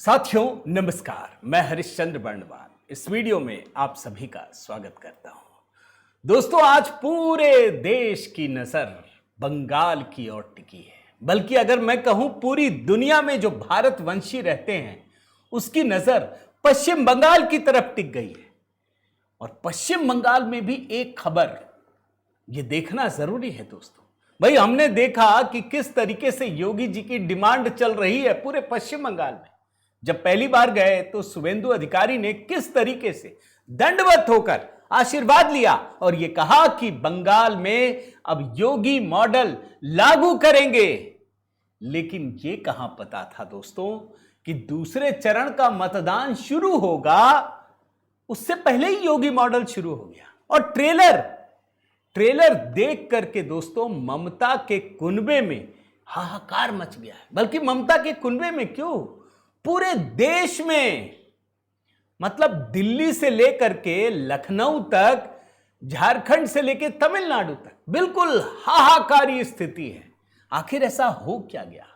साथियों नमस्कार, मैं हरिश्चंद्र बर्णवाल इस वीडियो में आप सभी का स्वागत करता हूं। दोस्तों, आज पूरे देश की नजर बंगाल की ओर टिकी है, बल्कि अगर मैं कहूं पूरी दुनिया में जो भारतवंशी रहते हैं उसकी नजर पश्चिम बंगाल की तरफ टिक गई है। और पश्चिम बंगाल में भी एक खबर ये देखना जरूरी है दोस्तों। भाई, हमने देखा कि किस तरीके से योगी जी की डिमांड चल रही है पूरे पश्चिम बंगाल में। जब पहली बार गए तो शुभेंदु अधिकारी ने किस तरीके से दंडवत होकर आशीर्वाद लिया और यह कहा कि बंगाल में अब योगी मॉडल लागू करेंगे। लेकिन यह कहां पता था दोस्तों कि दूसरे चरण का मतदान शुरू होगा, उससे पहले ही योगी मॉडल शुरू हो गया। और ट्रेलर देख करके दोस्तों ममता के कुनबे में हाहाकार मच गया है। बल्कि ममता के कुनबे में क्यों, पूरे देश में, मतलब दिल्ली से लेकर के लखनऊ तक, झारखंड से लेकर तमिलनाडु तक बिल्कुल हाहाकारी स्थिति है। आखिर ऐसा हो क्या गया?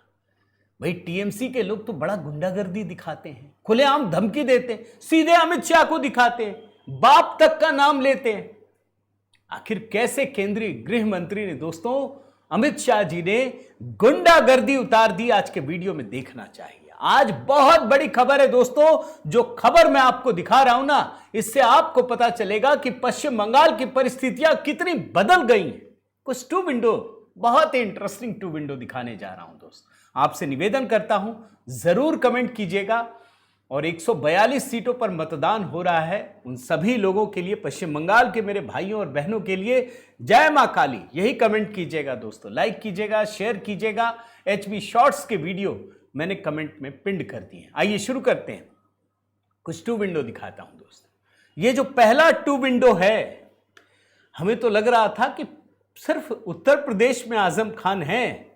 भाई, टीएमसी के लोग तो बड़ा गुंडागर्दी दिखाते हैं, खुलेआम धमकी देते हैं, सीधे अमित शाह को दिखाते हैं, बाप तक का नाम लेते हैं। आखिर कैसे केंद्रीय गृह मंत्री ने दोस्तों अमित शाह जी ने गुंडागर्दी उतार दी, आज के वीडियो में देखना चाहिए। आज बहुत बड़ी खबर है दोस्तों। जो खबर मैं आपको दिखा रहा हूं ना, इससे आपको पता चलेगा कि पश्चिम बंगाल की परिस्थितियां कितनी बदल गई हैं। कुछ टू विंडो, बहुत ही इंटरेस्टिंग टू विंडो दिखाने जा रहा हूं दोस्त। आपसे निवेदन करता हूं, जरूर कमेंट कीजिएगा। और 142 सीटों पर मतदान हो रहा है। उन सभी लोगों के लिए, पश्चिम बंगाल के मेरे भाइयों और बहनों के लिए जय मां काली, यही कमेंट कीजिएगा दोस्तों। लाइक कीजिएगा, शेयर कीजिएगा। HB शॉर्ट्स के वीडियो मैंने कमेंट में पिंड कर दिए। आइए शुरू करते हैं। कुछ टू विंडो दिखाता हूं दोस्तों। ये जो पहला टू विंडो है, हमें तो लग रहा था कि सिर्फ उत्तर प्रदेश में आजम खान है।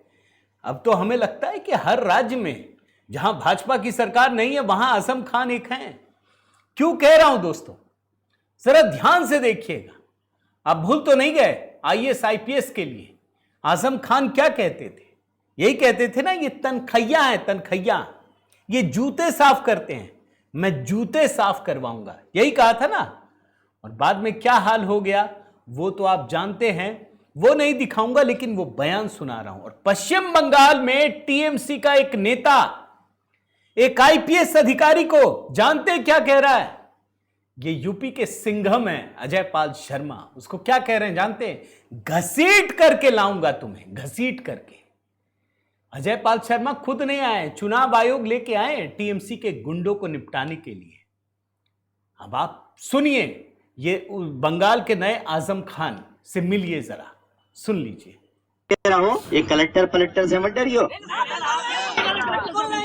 अब तो हमें लगता है कि हर राज्य में जहां भाजपा की सरकार नहीं है वहां आजम खान एक हैं। क्यों कह रहा हूं दोस्तों, जरा ध्यान से देखिएगा। आप भूल तो नहीं गए IAS IPS के लिए आजम खान क्या कहते थे? यही कहते थे ना, ये तनखैया है, तनखैया, ये जूते साफ करते हैं, मैं जूते साफ करवाऊंगा, यही कहा था ना। और बाद में क्या हाल हो गया वो तो आप जानते हैं, वो नहीं दिखाऊंगा, लेकिन वो बयान सुना रहा हूं। और पश्चिम बंगाल में TMC का एक नेता, एक IPS अधिकारी को जानते क्या कह रहा है? ये यूपी के सिंघम है अजय पाल शर्मा, उसको क्या कह रहे हैं जानते हैं? घसीट करके लाऊंगा तुम्हें, घसीट करके। अजय पाल शर्मा खुद नहीं आए, चुनाव आयोग लेके आए TMC के गुंडों को निपटाने के लिए। अब आप सुनिए, ये बंगाल के नए आजम खान से मिलिए, जरा सुन लीजिए। कह रहा हूँ, ये कलेक्टर से मत डरियो,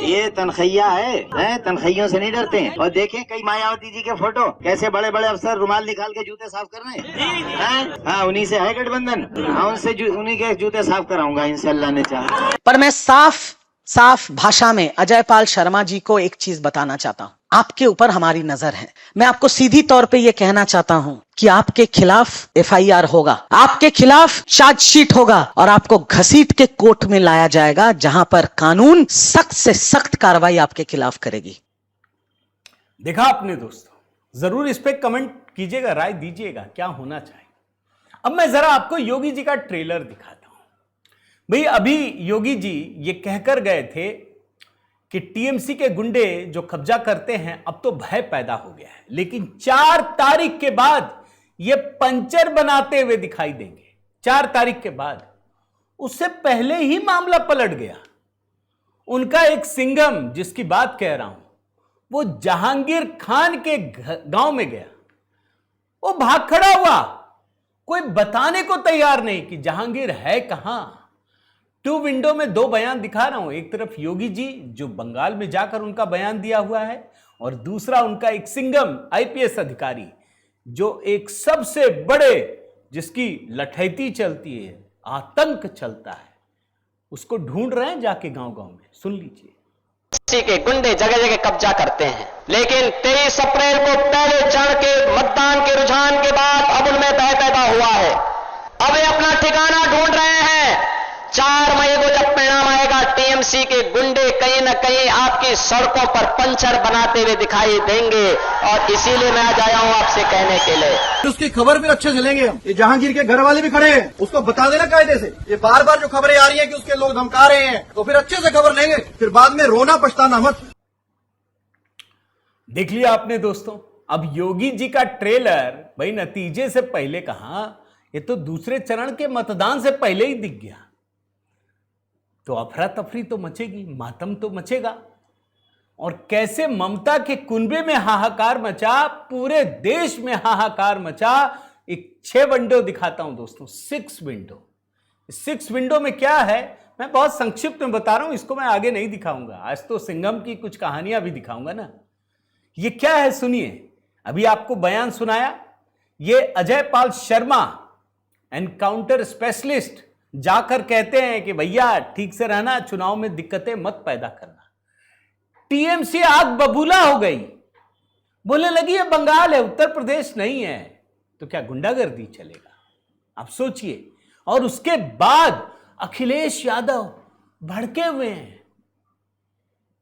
ये तनखैया है, तनखैयों से नहीं डरते हैं। और देखें कई मायावती जी के फोटो, कैसे बड़े बड़े अफसर रुमाल निकाल के जूते साफ कर रहे हैं। हाँ, उन्हीं से है गठबंधन। हाँ, उन्हीं के जूते साफ कराऊंगा इंशाल्लाह ने चाहा। पर मैं साफ भाषा में अजय पाल शर्मा जी को एक चीज बताना चाहता हूं। आपके ऊपर हमारी नजर है। मैं आपको सीधी तौर पे ये कहना चाहता हूं कि आपके खिलाफ FIR होगा, आपके खिलाफ चार्जशीट होगा और आपको घसीट के कोर्ट में लाया जाएगा, जहां पर कानून सख्त से सख्त कार्रवाई आपके खिलाफ करेगी। देखा आपने दोस्तों, जरूर इस पे कमेंट कीजिएगा, राय दीजिएगा क्या होना चाहिए। अब मैं जरा आपको योगी जी का ट्रेलर दिखाता हूं। भाई, अभी योगी जी ये कहकर गए थे कि TMC के गुंडे जो कब्जा करते हैं, अब तो भय पैदा हो गया है। लेकिन 4 तारीख के बाद ये पंचर बनाते हुए दिखाई देंगे। 4 तारीख के बाद, उससे पहले ही मामला पलट गया। उनका एक सिंघम, जिसकी बात कह रहा हूं, वो जहांगीर खान के गांव में गया, वो भाग खड़ा हुआ, कोई बताने को तैयार नहीं कि जहांगीर है कहां। टू विंडो में 2 बयान दिखा रहा हूं। एक तरफ योगी जी जो बंगाल में जाकर उनका बयान दिया हुआ है, और दूसरा उनका एक सिंघम IPS अधिकारी जो एक सबसे बड़े, जिसकी लठैती चलती है, आतंक चलता है, उसको ढूंढ रहे हैं जाके गांव-गांव में। सुन लीजिए। के गुंडे जगह जगह कब्जा करते हैं, लेकिन 23 अप्रैल को पहले चरण के मतदान के रुझान के बाद अब उनमें भय पैदा हुआ है। अब वे अपना ठिकाना ढूंढ रहे हैं। 4 मई को जब परिणाम आएगा, TMC के गुंडे कहीं न कहीं आपकी सड़कों पर पंचर बनाते हुए दिखाई देंगे। और इसीलिए मैं आज आया हूं आपसे कहने के लिए, उसकी खबर फिर अच्छे से लेंगे हम। ये जहांगीर के घर वाले भी खड़े हैं, उसको बता देना कायदे से। ये बार बार जो खबरें आ रही हैं कि उसके लोग धमका रहे हैं, तो फिर अच्छे से खबर लेंगे, फिर बाद में रोना पछताना मत। देख लिया आपने दोस्तों, अब योगी जी का ट्रेलर भाई नतीजे से पहले कहा, ये तो दूसरे चरण के मतदान से पहले ही दिख गया। तो अफरा तफरी तो मचेगी, मातम तो मचेगा। और कैसे ममता के कुनबे में हाहाकार मचा, पूरे देश में हाहाकार मचा। एक 6 विंडो दिखाता हूं दोस्तों, 6 विंडो। 6 विंडो में क्या है मैं बहुत संक्षिप्त में बता रहा हूं, इसको मैं आगे नहीं दिखाऊंगा। आज तो सिंघम की कुछ कहानियां भी दिखाऊंगा ना। ये क्या है सुनिए, अभी आपको बयान सुनाया, ये अजय पाल शर्मा एनकाउंटर स्पेशलिस्ट जाकर कहते हैं कि भैया ठीक से रहना, चुनाव में दिक्कतें मत पैदा करना। टीएमसी आग बबूला हो गई, बोलने लगी ये बंगाल है, उत्तर प्रदेश नहीं है, तो क्या गुंडागर्दी चलेगा? आप सोचिए। और उसके बाद अखिलेश यादव भड़के हुए हैं,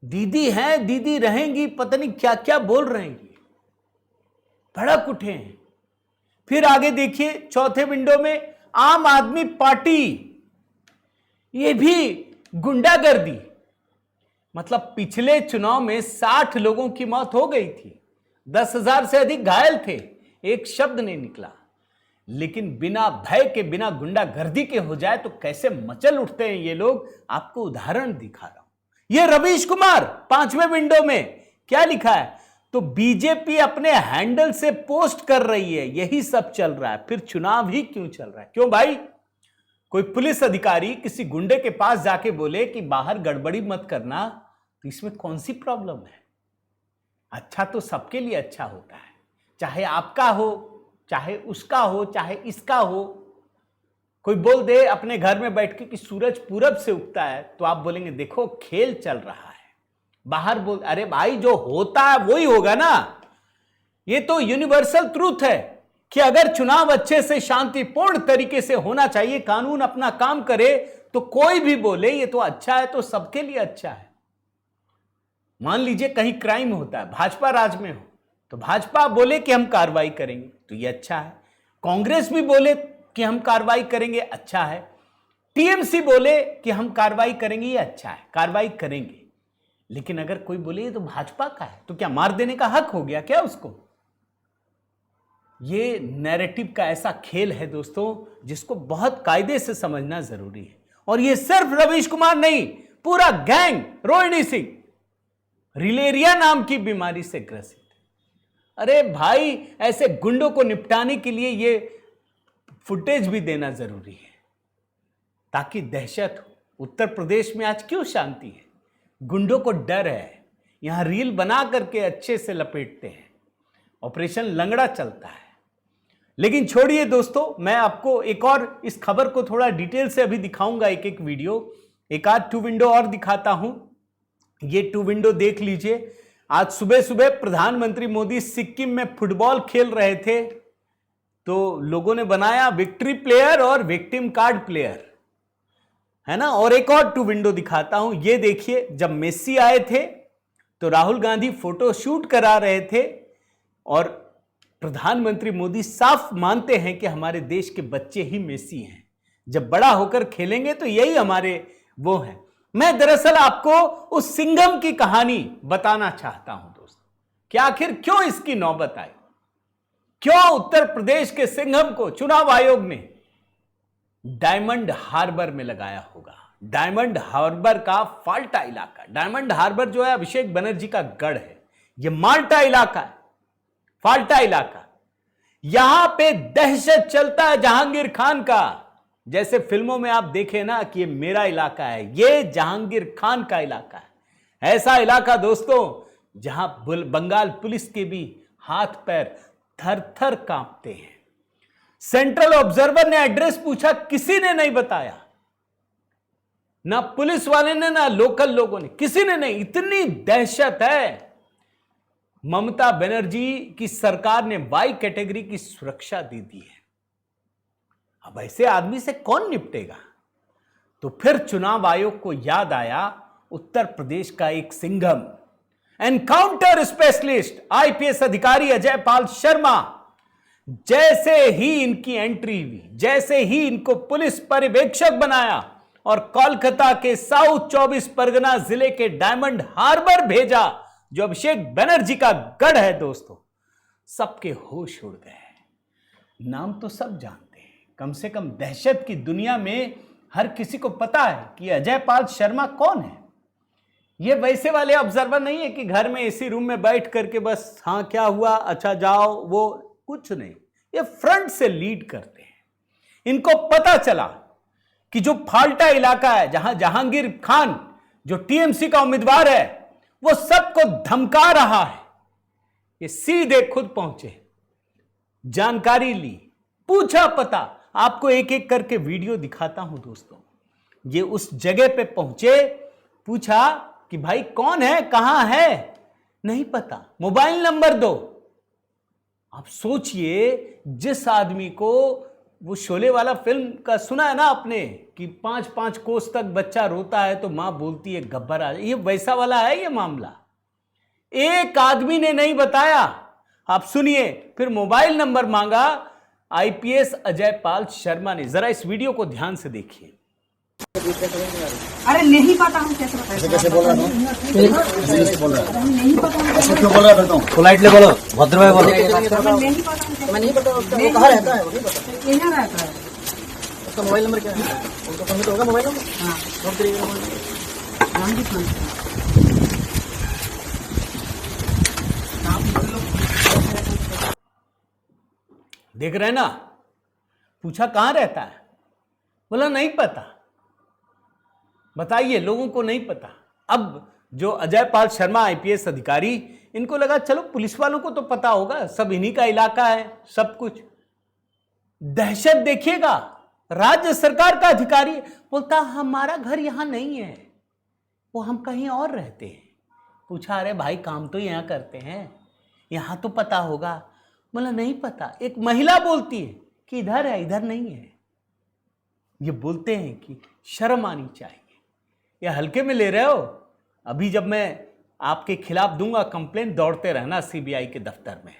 दीदी हैं, दीदी रहेंगी, पता नहीं क्या क्या बोल रहेंगी, भड़क उठे हैं। फिर आगे देखिए, चौथे विंडो में आम आदमी पार्टी, ये भी गुंडागर्दी। मतलब पिछले चुनाव में 60 लोगों की मौत हो गई थी, 10,000 से अधिक घायल थे, एक शब्द नहीं निकला। लेकिन बिना भय के, बिना गुंडागर्दी के हो जाए तो कैसे मचल उठते हैं ये लोग, आपको उदाहरण दिखा रहा हूं। ये रवीश कुमार 5वें विंडो में क्या लिखा है, तो बीजेपी अपने हैंडल से पोस्ट कर रही है, यही सब चल रहा है, फिर चुनाव ही क्यों चल रहा है? क्यों भाई? कोई पुलिस अधिकारी किसी गुंडे के पास जाके बोले कि बाहर गड़बड़ी मत करना, तो इसमें कौन सी प्रॉब्लम है? अच्छा तो सबके लिए अच्छा होता है, चाहे आपका हो, चाहे उसका हो, चाहे इसका हो। कोई बोल दे अपने घर में बैठ के कि सूरज पूरब से उगता है, तो आप बोलेंगे देखो खेल चल रहा है। बाहर बोल, अरे भाई जो होता है वही होगा ना। ये तो यूनिवर्सल ट्रूथ है कि अगर चुनाव अच्छे से शांतिपूर्ण तरीके से होना चाहिए, कानून अपना काम करे, तो कोई भी बोले ये तो अच्छा है, तो सबके लिए अच्छा है। मान लीजिए कहीं क्राइम होता है, भाजपा राज में हो, तो भाजपा बोले कि हम कार्रवाई करेंगे, तो ये अच्छा है। कांग्रेस भी बोले कि हम कार्रवाई करेंगे, अच्छा है। टीएमसी बोले कि हम कार्रवाई करेंगे, ये अच्छा है, कार्रवाई करेंगे। लेकिन अगर कोई बोले ये तो भाजपा का है, तो क्या मार देने का हक हो गया क्या उसको? ये नैरेटिव का ऐसा खेल है दोस्तों, जिसको बहुत कायदे से समझना जरूरी है। और ये सिर्फ रवीश कुमार नहीं, पूरा गैंग, रोहिणी सिंह रिलेरिया नाम की बीमारी से ग्रसित। अरे भाई, ऐसे गुंडों को निपटाने के लिए ये फुटेज भी देना जरूरी है, ताकि दहशत हो। उत्तर प्रदेश में आज क्यों शांति है? गुंडों को डर है, यहां रील बना करके अच्छे से लपेटते हैं, ऑपरेशन लंगड़ा चलता है। लेकिन छोड़िए दोस्तों, मैं आपको एक और इस खबर को थोड़ा डिटेल से अभी दिखाऊंगा, एक एक वीडियो, एक आध 2 विंडो और दिखाता हूं। ये 2 विंडो देख लीजिए। आज सुबह सुबह प्रधानमंत्री मोदी सिक्किम में फुटबॉल खेल रहे थे, तो लोगों ने बनाया विक्ट्री प्लेयर और विक्टिम कार्ड प्लेयर, है ना। और एक और 2 विंडो दिखाता हूं। ये देखिए, जब मेसी आए थे तो राहुल गांधी फोटो शूट करा रहे थे, और प्रधानमंत्री मोदी साफ मानते हैं कि हमारे देश के बच्चे ही मेसी हैं, जब बड़ा होकर खेलेंगे तो यही हमारे वो हैं। मैं दरअसल आपको उस सिंघम की कहानी बताना चाहता हूं दोस्तों, कि आखिर क्यों इसकी नौबत आई, क्यों उत्तर प्रदेश के सिंघम को चुनाव आयोग ने डायमंड हार्बर में लगाया होगा। डायमंड हार्बर का फाल्टा इलाका, डायमंड हार्बर जो है अभिषेक बनर्जी का गढ़ है, यह माल्टा इलाका है, फाल्टा इलाका। यहां पे दहशत चलता है जहांगीर खान का। जैसे फिल्मों में आप देखें ना कि ये मेरा इलाका है, ये जहांगीर खान का इलाका है। ऐसा इलाका दोस्तों जहां बंगाल पुलिस के भी हाथ पैर थर थर कांपते हैं। सेंट्रल ऑब्जर्वर ने एड्रेस पूछा, किसी ने नहीं बताया, ना पुलिस वाले ने, ना लोकल लोगों ने, किसी ने नहीं। इतनी दहशत है। ममता बनर्जी की सरकार ने वाई कैटेगरी की सुरक्षा दे दी है। अब ऐसे आदमी से कौन निपटेगा? तो फिर चुनाव आयोग को याद आया उत्तर प्रदेश का एक सिंघम, एनकाउंटर स्पेशलिस्ट आईपीएस अधिकारी अजय पाल शर्मा, जैसे ही इनकी एंट्री हुई, जैसे ही इनको पुलिस पर्यवेक्षक बनाया और कोलकाता के साउथ 24 परगना जिले के डायमंड हार्बर भेजा, जो अभिषेक बनर्जी का गढ़ है दोस्तों, सबके होश उड़ गए। नाम तो सब जानते हैं, कम से कम दहशत की दुनिया में हर किसी को पता है कि अजय पाल शर्मा कौन है। ये वैसे वाले ऑब्जर्वर नहीं है कि घर में एसी रूम में बैठ करके बस हाँ क्या हुआ, अच्छा जाओ, वो कुछ नहीं। ये फ्रंट से लीड करते हैं। इनको पता चला कि जो फाल्टा इलाका है, जहां जहांगीर खान जो टीएमसी का उम्मीदवार है, वो सबको धमका रहा है। ये सीधे खुद पहुंचे, जानकारी ली, पूछा पता। आपको एक एक करके वीडियो दिखाता हूं दोस्तों। ये उस जगह पे पहुंचे, पूछा कि भाई कौन है, कहां है, नहीं पता, मोबाइल नंबर दो। आप सोचिए, जिस आदमी को वो शोले वाला फिल्म का सुना है ना आपने कि 5-5 कोस तक बच्चा रोता है तो मां बोलती है गब्बर आ जाए, ये वैसा वाला है ये मामला। एक आदमी ने नहीं बताया। आप सुनिए, फिर मोबाइल नंबर मांगा आईपीएस अजय पाल शर्मा ने। जरा इस वीडियो को ध्यान से देखिए। अरे नहीं पता, हम कैसे बताएं? कैसे बोल रहा हूँ? नहीं पता, ऐसे क्यों बोल रहा है? पोलाइटली बोलो, भद्र में बोलो। नहीं पता, मैं नहीं पता वो कहाँ रहता है, वो नहीं पता। यहाँ रहता है। उसका मोबाइल नंबर क्या है? उनका फोन में तो होगा मोबाइल नंबर। हाँ, नोट करिएगा मोबाइल। नाम भी सुन। देख रहे हैं ना, पूछा कहां रहता है, बोला नहीं पता। बताइए, लोगों को नहीं पता। अब जो अजय पाल शर्मा आईपीएस अधिकारी, इनको लगा चलो पुलिस वालों को तो पता होगा, सब इन्हीं का इलाका है, सब कुछ। दहशत देखिएगा, राज्य सरकार का अधिकारी बोलता हमारा घर यहां नहीं है, वो हम कहीं और रहते हैं। पूछा अरे भाई काम तो यहां करते हैं, यहां तो पता होगा। बोला नहीं पता। एक महिला बोलती है कि इधर है, इधर नहीं है। ये बोलते हैं कि शर्म आनी चाहिए, ये हल्के में ले रहे हो। अभी जब मैं आपके खिलाफ दूंगा कंप्लेंट, दौड़ते रहना सीबीआई के दफ्तर में।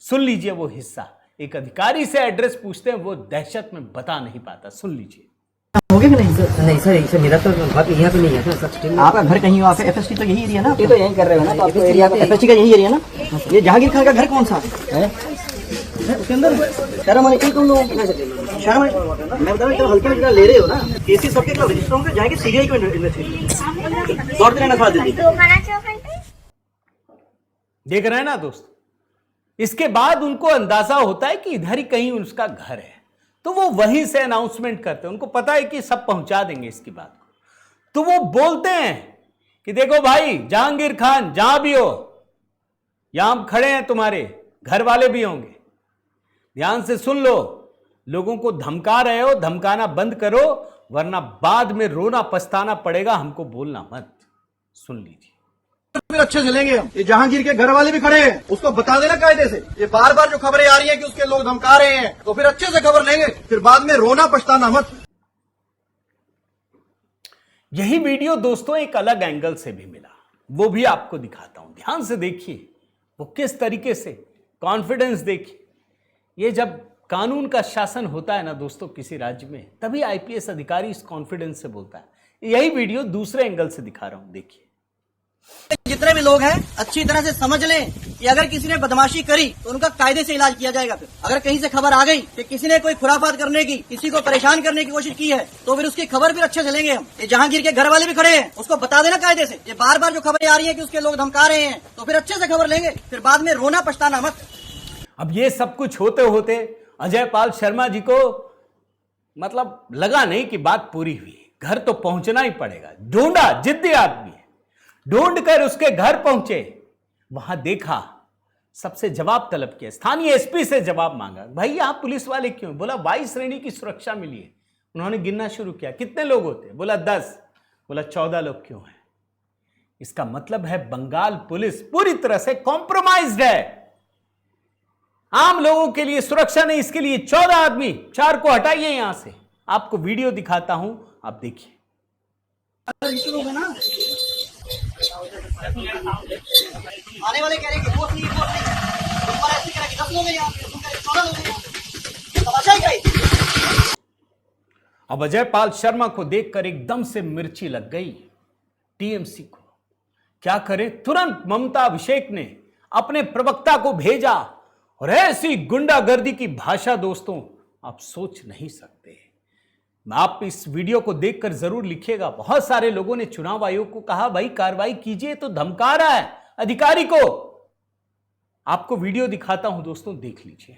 सुन लीजिए वो हिस्सा। एक अधिकारी से एड्रेस पूछते हैं, वो दहशत में बता नहीं पाता। सुन लीजिए। हो गया कि नहीं सर? नहीं सर, इसे मेरा तो घर यहाँ पे नहीं है सर। सब आपका घर कहीं हो? आपका एफएसटी तो यही एरिया ना? ये तो यहीं कर रहे हो ना, तो आपको एरिया एफएसटी का यही एरिया ना? ये जहांगीर खान का घर कौन सा है? उसके अंदर शर्म आनी चाहिए तुम लोगों को। शर्म मैं बता रहा हूँ, हल्के में ले रहे हो ना। केसेस सबके खिलाफ रजिस्टर होंगे, जाएंगे सीबीआई को इन्वेस्टिगेट। दौड़ते रहना थोड़ा जल्दी। देख रहे हैं ना दोस्त, इसके बाद उनको अंदाजा होता है कि इधर ही कहीं उसका घर है, तो वो वहीं से अनाउंसमेंट करते हैं। उनको पता है कि सब पहुंचा देंगे इसकी बात को, तो वो बोलते हैं कि देखो भाई जहांगीर खान जहां भी हो, यहां खड़े हैं, तुम्हारे घर वाले भी होंगे, ध्यान से सुन लो। लोगों को धमका रहे हो, धमकाना बंद करो, वरना बाद में रोना पछताना पड़ेगा। हमको बोलना मत। सुन लीजिए। फिर अच्छे से लेंगे हम। ये जहांगीर के घर वाले भी खड़े हैं, उसको बता देना कायदे से। ये बार बार जो खबरें आ रही हैं कि उसके लोग धमका रहे हैं, तो फिर अच्छे से खबर लेंगे, फिर बाद में रोना पछताना मत। यही वीडियो दोस्तों एक अलग एंगल से भी मिला, वो भी आपको दिखाता हूं। ध्यान से देखिए वो किस तरीके से कॉन्फिडेंस देखिए। ये जब कानून का शासन होता है ना दोस्तों किसी राज्य में, तभी आईपीएस अधिकारी इस कॉन्फिडेंस से बोलता है। यही वीडियो दूसरे एंगल से दिखा रहा हूं, देखिए। जितने भी लोग हैं अच्छी तरह से समझ लें कि अगर किसी ने बदमाशी करी तो उनका कायदे से इलाज किया जाएगा। फिर अगर कहीं से खबर आ गई कि किसी ने कोई खुराफात करने की, किसी को परेशान करने की कोशिश की है, तो फिर उसकी खबर भी अच्छे से लेंगे हम। ये जहांगीर के घर वाले भी खड़े हैं, उसको बता देना कायदे से। ये बार बार जो खबरें आ रही है कि उसके लोग धमका रहे हैं, तो फिर अच्छे से खबर लेंगे, फिर बाद में रोना पछताना मत। अब ये सब कुछ होते होते अजय पाल शर्मा जी को मतलब लगा नहीं कि बात पूरी हुई, घर तो पहुंचना ही पड़ेगा। ढूंढा, जिद्दी आदमी है, ढूंढ कर उसके घर पहुंचे। वहां देखा, सबसे जवाब तलब किया, स्थानीय एसपी से जवाब मांगा, भाई यहां पुलिस वाले क्यों? बोला 22 श्रेणी की सुरक्षा मिली है। उन्होंने गिनना शुरू किया, कितने लोग होते? बोला 10। बोला 14 लोग क्यों हैं? इसका मतलब है बंगाल पुलिस पूरी तरह से कॉम्प्रोमाइज्ड है। आम लोगों के लिए सुरक्षा नहीं, इसके लिए 14 आदमी, 4 को हटाइए यहां से। आपको वीडियो दिखाता हूं, आप देखिए। लोग है ना, आने वाले कह रहे हैं कि वो नहीं तुम्हारा ऐसे कह रहा कि 10 लोग हैं यहाँ पे, तुम कह रहे 14 लोग हैं यहाँ पे। तमाशा ही क्या है? अब अजय पाल शर्मा को देखकर एकदम से मिर्ची लग गई टीएमसी को। क्या करे, तुरंत ममता अभिषेक ने अपने प्रवक्ता को भेजा और ऐसी गुंडागर्दी की भाषा दोस्तों आप सोच नहीं सकते। आप इस वीडियो को देखकर जरूर लिखिएगा। बहुत सारे लोगों ने चुनाव आयोग को कहा भाई कार्रवाई कीजिए, तो धमका रहा है अधिकारी को। आपको वीडियो दिखाता हूं दोस्तों, देख लीजिए।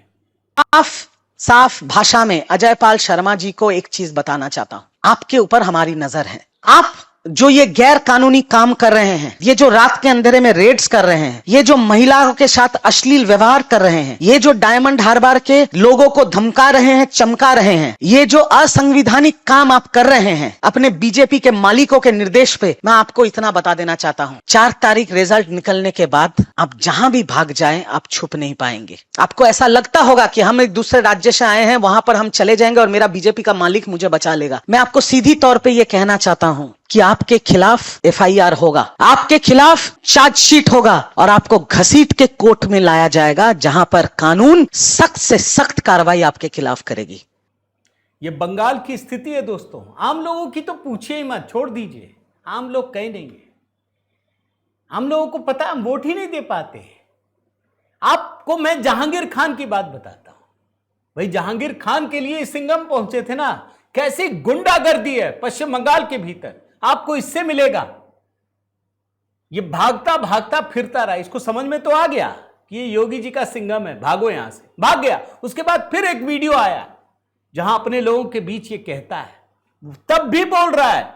साफ भाषा में अजय पाल शर्मा जी को एक चीज बताना चाहता हूं, आपके ऊपर हमारी नजर है। आप जो ये गैर कानूनी काम कर रहे हैं, ये जो रात के अंधेरे में रेड्स कर रहे हैं, ये जो महिलाओं के साथ अश्लील व्यवहार कर रहे हैं, ये जो डायमंड हार्बर के लोगों को धमका रहे हैं, चमका रहे हैं, ये जो असंवैधानिक काम आप कर रहे हैं अपने बीजेपी के मालिकों के निर्देश पे, मैं आपको इतना बता देना चाहता हूं, 4 तारीख रिजल्ट निकलने के बाद आप जहां भी भाग जाएं आप छुप नहीं पाएंगे। आपको ऐसा लगता होगा कि हम एक दूसरे राज्य से आए हैं, वहां पर हम चले जाएंगे और मेरा बीजेपी का मालिक मुझे बचा लेगा। मैं आपको सीधी तौर पर यह कहना चाहता हूं कि आपके खिलाफ एफआईआर होगा, आपके खिलाफ चार्जशीट होगा और आपको घसीट के कोर्ट में लाया जाएगा, जहां पर कानून सख्त से सख्त कार्रवाई आपके खिलाफ करेगी। ये बंगाल की स्थिति है दोस्तों। आम लोगों की तो पूछिए ही मत, छोड़ दीजिए। आम लोग कहीं नहीं है, आम लोगों को पता है वोट ही नहीं दे पाते। आपको मैं जहांगीर खान की बात बताता हूं। भाई जहांगीर खान के लिए सिंघम पहुंचे थे ना, कैसी गुंडागर्दी है पश्चिम बंगाल के भीतर, आपको इससे मिलेगा। ये भागता भागता फिरता रहा, इसको समझ में तो आ गया कि ये योगी जी का सिंघम है, भागो यहां से, भाग गया। उसके बाद फिर एक वीडियो आया जहां अपने लोगों के बीच ये कहता है, तब भी बोल रहा है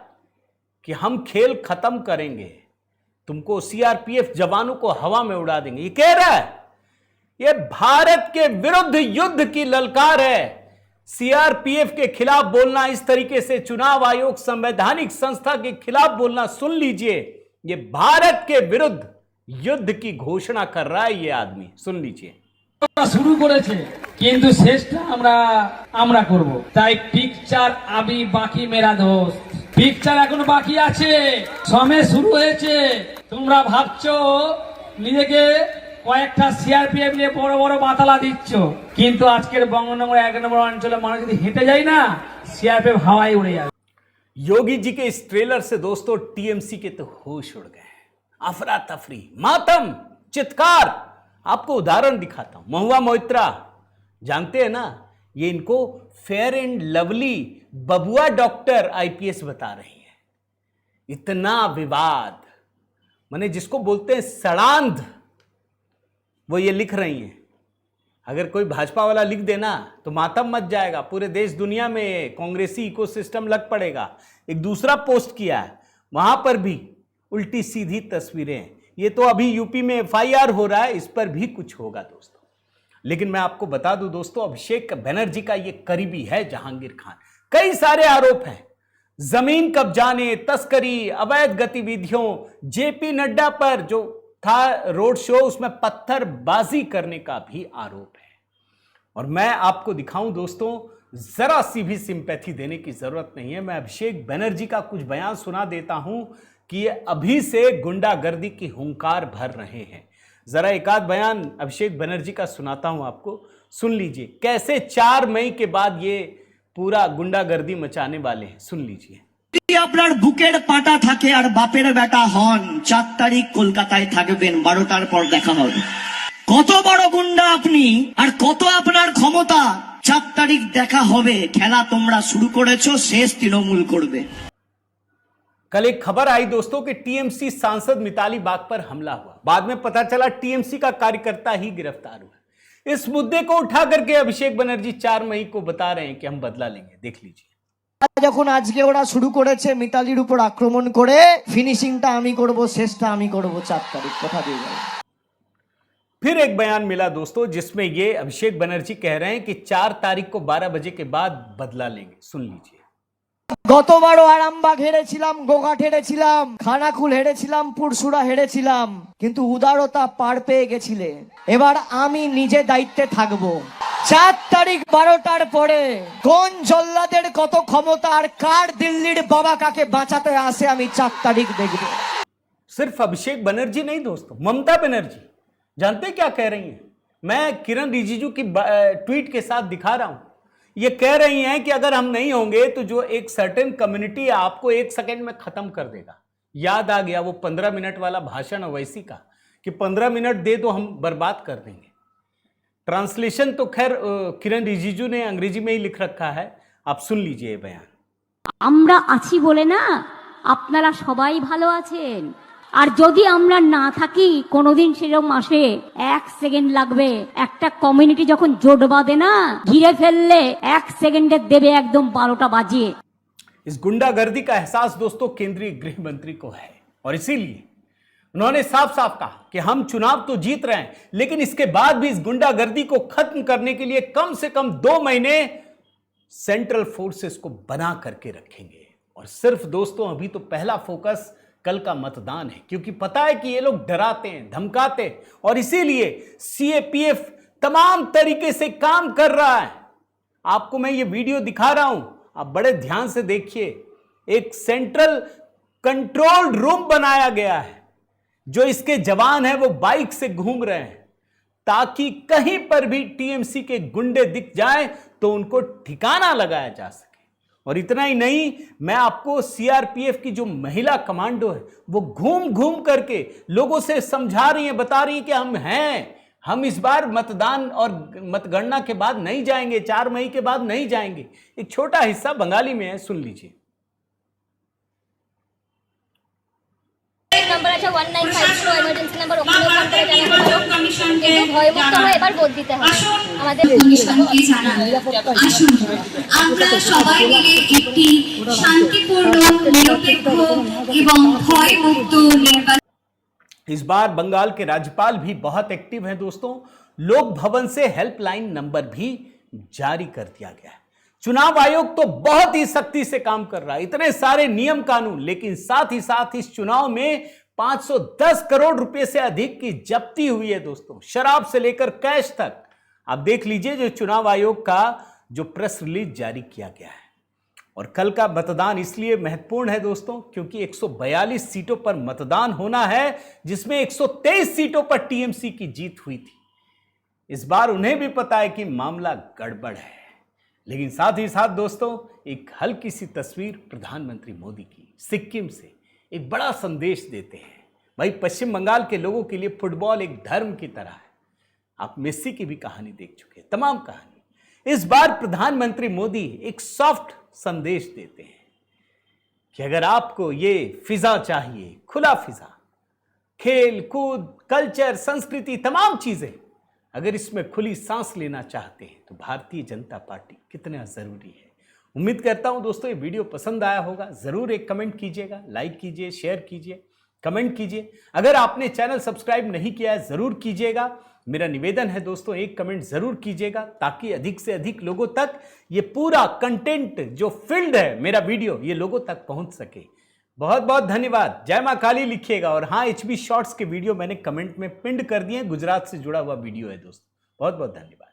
कि हम खेल खत्म करेंगे, तुमको सीआरपीएफ जवानों को हवा में उड़ा देंगे। ये कह रहा है, ये भारत के विरुद्ध युद्ध की ललकार है। सीआरपीएफ के खिलाफ बोलना, इस तरीके से चुनाव आयोग संवैधानिक संस्था के खिलाफ बोलना, सुन लीजिए, ये भारत के विरुद्ध युद्ध की घोषणा कर रहा है ये आदमी, सुन लीजिए। শুরু করেছে কিন্তু শেষটা আমরা করব, তাই পিকচার আমি বাকি মেরা দোস্ত, পিকচার এখনো বাকি আছে, সময় শুরু হয়েছে। তোমরা ভাবছো নিজেকে কয়েকটা সিআরপিএফ নিয়ে বড় বড় বাতালা দিচ্ছ, কিন্তু আজকের বঙ্গনগর 1 নম্বর অঞ্চলে মানুষ যদি হেঁটে যায় না, সিআরপিএফ হাওয়ায় उड़े जाए। योगी जी के इस ट्रेलर से दोस्तों टीएमसी के तो होश उड़ गए। अफरा तफरी, मातम, चित्कार। आपको उदाहरण दिखाता हूं। महुआ मोइत्रा जानते हैं ना, ये इनको फेयर एंड लवली बबुआ डॉक्टर आईपीएस बता रही है। इतना विवाद, माने जिसको बोलते हैं सड़ांध, वो ये लिख रही हैं। अगर कोई भाजपा वाला लिख देना तो मातम मच जाएगा, पूरे देश दुनिया में कांग्रेसी इकोसिस्टम लग पड़ेगा। एक दूसरा पोस्ट किया है, वहां पर भी उल्टी सीधी तस्वीरें। ये तो अभी यूपी में एफआईआर हो रहा है, इस पर भी कुछ होगा दोस्तों। लेकिन मैं आपको बता दूं दोस्तों, अभिषेक बनर्जी का ये करीबी है जहांगीर खान। कई सारे आरोप हैं, जमीन कब्जाने, तस्करी, अवैध गतिविधियों, जेपी नड्डा पर जो था रोड शो, उसमें पत्थरबाजी करने का भी आरोप है। और मैं आपको दिखाऊं दोस्तों, जरा सी भी सिंपैथी देने की जरूरत नहीं है। मैं अभिषेक बनर्जी का कुछ बयान सुना देता हूं कि ये अभी से गुंडागर्दी की हुंकार भर रहे हैं। जरा एक आध बयान अभिषेक बनर्जी का सुनाता हूं आपको, सुन लीजिए कैसे 4 मई के बाद ये पूरा गुंडागर्दी मचाने वाले हैं, सुन लीजिए। আপনার বুকের পাটা থাকে আর বাপের বেটা হন, 4 তারিখ কলকাতায় থাকবেন, 12টার পর দেখা হবে। কত বড় গুন্ডা আপনি আর কত আপনার ক্ষমতা, 4 তারিখ দেখা হবে। খেলা তোমরা শুরু করেছো, শেষ তৃণমূল করবে। कल एक खबर आई दोस्तों कि टीएमसी सांसद मिताली बाग पर हमला हुआ। बाद में पता चला टीएमसी का कार्यकर्ता ही गिरफ्तार हुआ। इस मुद्दे को उठा करके अभिषेक बनर्जी 4 मई को बता रहे हैं कि हम बदला लेंगे। देख लीजिए। যখন আজকে ওরা শুরু করেছে মিতালির উপর আক্রমণ করে, ফিনিশিংটা আমি করব, শেষটা আমি করব 4 তারিখ, কথা দিয়ে গেল। फिर एक बयान मिला दोस्तों जिसमें ये अभिषेक बनर्जी कह रहे हैं कि 4 तारीख को 12 बजे के बाद बदला लेंगे, सुन लीजिए। গতবারও আরামবাগ হেরেছিলাম, গোঘাট হেরেছিলাম, খানাকুল হেরেছিলাম, পুরসুরা হেরেছিলাম, কিন্তু উদারতা পার পেয়ে গেছিলে। এবার আমি নিজে দায়িত্বে থাকবো। 4 তারিখ 12টার পরে কোন জল্লাদের কত ক্ষমতা আর কার দিল্লির বাবা কাকে বাঁচাতে আসে আমি 4 তারিখ দেখব। सिर्फ अभिषेक बनर्जी नहीं दोस्तों, ममता बनर्जी जानते हैं क्या कह रही हैं? मैं किरण रिजिजू की ट्वीट के साथ दिखा रहा हूं। ये कह रही हैं कि अगर हम नहीं होंगे तो जो एक सर्टेन कम्युनिटी आपको 1 सेकंड में खत्म कर देगा। याद आ गया वो 15 मिनट वाला भाषण ओवैसी का कि 15 मिनट दे दो हम बर्बाद कर देंगे। ट्रांसलेशन तो खैर किरण रिजिजू ने अंग्रेजी में ही लिख रखा है, आप सुन लीजिए बयान। আমরা আছি বলে না আপনারা সবাই ভালো আছেন, আর যদি আমরা না থাকি কোনোদিন সেরকম আসে 1 সেকেন্ড লাগবে। একটা কমিউনিটি যখন জোট বাঁধে না, ঘিরে ফেললে 1 সেকেন্ডে দেবে একদম 12টা বাজিয়ে। इस गुंडागर्दी का एहसास दोस्तों केंद्रीय गृह मंत्री को है और इसीलिए उन्होंने साफ साफ कहा कि हम चुनाव तो जीत रहे हैं, लेकिन इसके बाद भी इस गुंडागर्दी को खत्म करने के लिए कम से कम 2 महीने सेंट्रल फोर्सेस को बना करके रखेंगे। और सिर्फ दोस्तों अभी तो पहला फोकस कल का मतदान है, क्योंकि पता है कि ये लोग डराते हैं, धमकाते हैं, और इसीलिए सीएपीएफ तमाम तरीके से काम कर रहा है। आपको मैं ये वीडियो दिखा रहा हूं, आप बड़े ध्यान से देखिए। एक सेंट्रल कंट्रोल रूम बनाया गया है, जो इसके जवान हैं वो बाइक से घूम रहे हैं ताकि कहीं पर भी टीएमसी के गुंडे दिख जाएं तो उनको ठिकाना लगाया जा सके। और इतना ही नहीं, मैं आपको सीआरपीएफ की जो महिला कमांडो है वो घूम घूम करके लोगों से समझा रही है, बता रही है कि हम हैं, हम इस बार मतदान और मतगणना के बाद नहीं जाएंगे, 4 मई के बाद नहीं जाएंगे। एक छोटा हिस्सा बंगाली में है, सुन लीजिए। নাম্বার আছে 1950 এমার্জেন্সি নাম্বার, ওখানেও ফোন করে জানাতে পারো, কিন্তু ভয়মুক্ত হয়ে এবার ভোট দিতে হবে আমাদের। কমিশনকে জানানো আসুন আমরা সবাই মিলে একটি শান্তিপূর্ণ, নিরপেক্ষ এবং ভয়মুক্ত নির্বাচন। इस बार बंगाल के राज्यपाल भी बहुत एक्टिव हैं दोस्तों। लोक भवन से हेल्पलाइन नंबर भी जारी कर दिया गया है। चुनाव आयोग तो बहुत ही सख्ती से काम कर रहा है, इतने सारे नियम कानून, लेकिन साथ ही साथ इस चुनाव में 510 करोड़ रुपए से अधिक की जब्ती हुई है दोस्तों, शराब से लेकर कैश तक। आप देख लीजिए जो चुनाव आयोग का जो प्रेस रिलीज जारी किया गया है। और कल का मतदान इसलिए महत्वपूर्ण है दोस्तों क्योंकि 142 सीटों पर मतदान होना है, जिसमें 123 सीटों पर टीएमसी की जीत हुई थी। इस बार उन्हें भी पता है कि मामला गड़बड़ है, लेकिन साथ ही साथ दोस्तों एक हल्की सी तस्वीर प्रधानमंत्री मोदी की सिक्किम से एक बड़ा संदेश देते हैं। भाई पश्चिम बंगाल के लोगों के लिए फुटबॉल एक धर्म की तरह है। आप मेस्सी की भी कहानी देख चुके हैं, तमाम कहानी। इस बार प्रधानमंत्री मोदी एक सॉफ्ट संदेश देते हैं कि अगर आपको ये फिजा चाहिए, खुला फिजा, खेल कूद, कल्चर, संस्कृति, तमाम चीजें, अगर इसमें खुली सांस लेना चाहते हैं तो भारतीय जनता पार्टी कितना जरूरी है। उम्मीद करता हूं दोस्तों ये वीडियो पसंद आया होगा। जरूर एक कमेंट कीजिएगा, लाइक कीजिए, शेयर कीजिए, कमेंट कीजिए। अगर आपने चैनल सब्सक्राइब नहीं किया है जरूर कीजिएगा। मेरा निवेदन है दोस्तों एक कमेंट जरूर कीजिएगा ताकि अधिक से अधिक लोगों तक ये पूरा कंटेंट जो फील्ड है मेरा वीडियो ये लोगों तक पहुंच सके। बहुत बहुत धन्यवाद। जय मां काली लिखिएगा। और हाँ, HB शॉर्ट्स के वीडियो मैंने कमेंट में पिंड कर दिए, गुजरात से जुड़ा हुआ वीडियो है दोस्तों। बहुत बहुत धन्यवाद।